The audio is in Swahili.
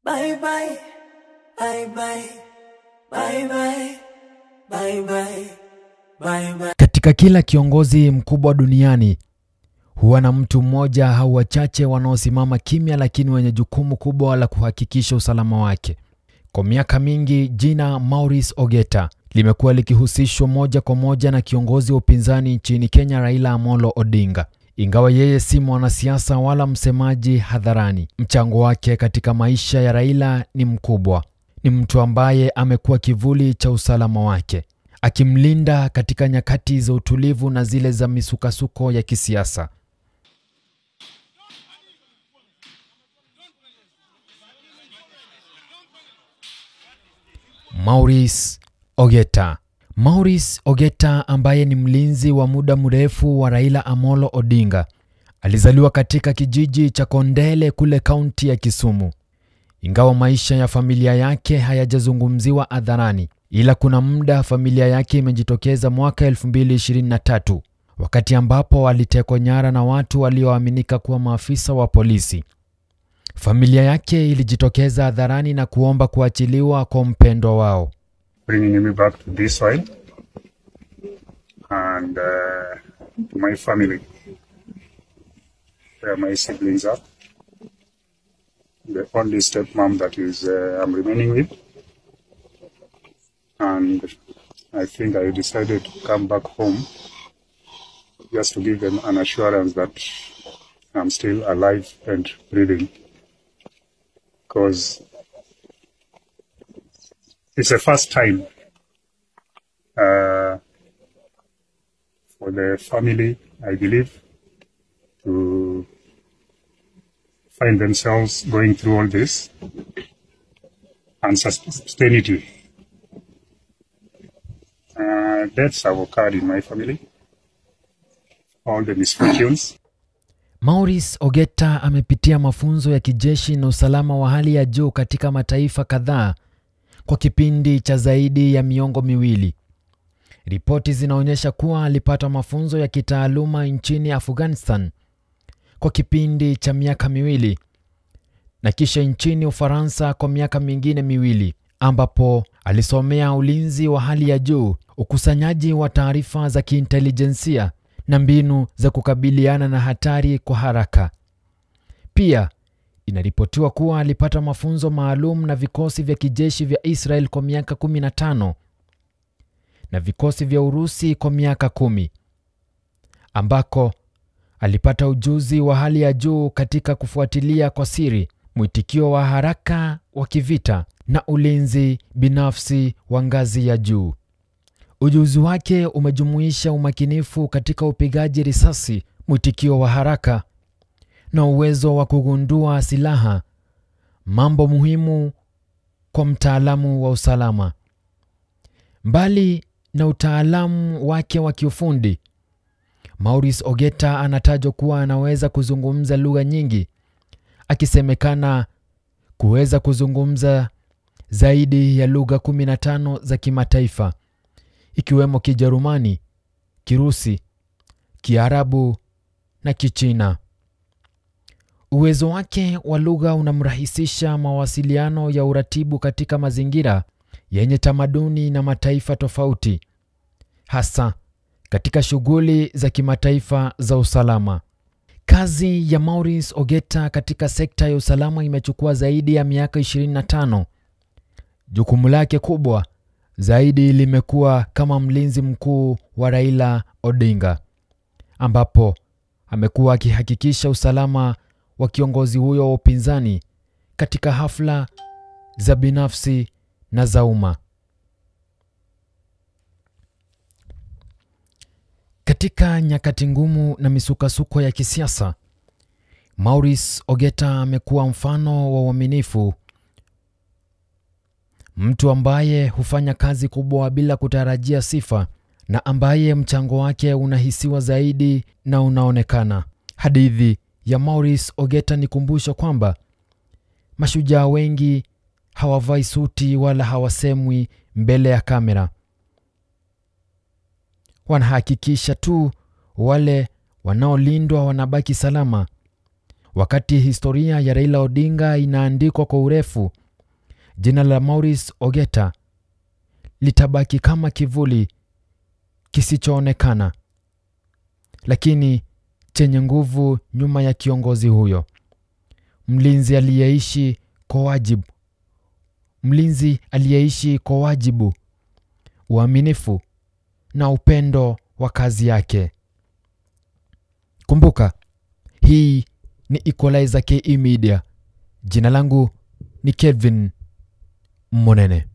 Bye bye, bye bye, bye bye, bye bye, bye bye. Katika kila kiongozi mkubwa duniani huwa na mtu mmoja au wachache wanaosimama kimya lakini wenye jukumu kubwa la kuhakikisha usalama wake. Kwa miaka mingi jina Maurice Ogeta limekuwa likihusishwa moja kwa moja na kiongozi wa upinzani nchini Kenya Raila Amolo Odinga. Ingawa yeye si mwanasiasa wala msemaji hadharani, mchango wake katika maisha ya Raila ni mkubwa. Ni mtu ambaye amekuwa kivuli cha usalama wake, akimlinda katika nyakati za utulivu na zile za misukasuko ya kisiasa. Maurice Ogeta. Maurice Ogeta ambaye ni mlinzi wa muda mrefu wa Raila Amolo Odinga alizaliwa katika kijiji cha Kondele kule kaunti ya Kisumu. Ingawa maisha ya familia yake hayajazungumziwa hadharani, ila kuna muda familia yake imejitokeza mwaka 2023 wakati ambapo alitekwa nyara na watu walioaminika kuwa maafisa wa polisi. Familia yake ilijitokeza hadharani na kuomba kuachiliwa kwa mpendwa wao. Bringing me back to this side and to my family, where my siblings are. The only stepmom that is I'm remaining with, and I think I decided to come back home just to give them an assurance that I'm still alive and breathing, because it's the first time for the family, I believe, to find themselves going through all this uncertainty. Deaths have occurred in my family, all the misfortunes. Maurice Ogeta amepitia mafunzo ya kijeshi na usalama wa hali ya juu katika mataifa kadhaa kwa kipindi cha zaidi ya miongo miwili. Ripoti zinaonyesha kuwa alipata mafunzo ya kitaaluma nchini Afghanistan kwa kipindi cha miaka miwili na kisha nchini Ufaransa kwa miaka mingine miwili, ambapo alisomea ulinzi wa hali ya juu, ukusanyaji wa taarifa za kiintelijensia na mbinu za kukabiliana na hatari kwa haraka. Pia inaripotiwa kuwa alipata mafunzo maalum na vikosi vya kijeshi vya Israel kwa miaka 15 na vikosi vya Urusi kwa miaka 10, ambako alipata ujuzi wa hali ya juu katika kufuatilia kwa siri, mwitikio wa haraka wa kivita na ulinzi binafsi wa ngazi ya juu. Ujuzi wake umejumuisha umakinifu katika upigaji risasi, mwitikio wa haraka na uwezo wa kugundua silaha, mambo muhimu kwa mtaalamu wa usalama. Mbali na utaalamu wake wa kiufundi, Maurice Ogeta anatajwa kuwa anaweza kuzungumza lugha nyingi, akisemekana kuweza kuzungumza zaidi ya lugha 15 za kimataifa, ikiwemo Kijerumani, Kirusi, Kiarabu na Kichina. Uwezo wake wa lugha unamrahisisha mawasiliano ya uratibu katika mazingira yenye tamaduni na mataifa tofauti, hasa katika shughuli za kimataifa za usalama. Kazi ya Maurice Ogeta katika sekta ya usalama imechukua zaidi ya miaka 25. Jukumu lake kubwa zaidi limekuwa kama mlinzi mkuu wa Raila Odinga, ambapo amekuwa akihakikisha usalama wa kiongozi huyo wa upinzani katika hafla za binafsi na za umma. Katika nyakati ngumu na misukasuko ya kisiasa, Maurice Ogeta amekuwa mfano wa uaminifu, mtu ambaye hufanya kazi kubwa bila kutarajia sifa na ambaye mchango wake unahisiwa zaidi na unaonekana. Hadithi ya Maurice Ogeta ni kumbusho kwamba mashujaa wengi hawavai suti wala hawasemwi mbele ya kamera. Wanahakikisha tu wale wanaolindwa wanabaki salama, Wakati historia ya Raila Odinga inaandikwa kwa urefu, jina la Maurice Ogeta litabaki kama kivuli kisichoonekana, lakini chenye nguvu nyuma ya kiongozi huyo. Mlinzi aliyeishi kwa wajibu, uaminifu na upendo wa kazi yake. Kumbuka, hii ni Equalizer KE Media. Jina langu ni Kelvin Monene.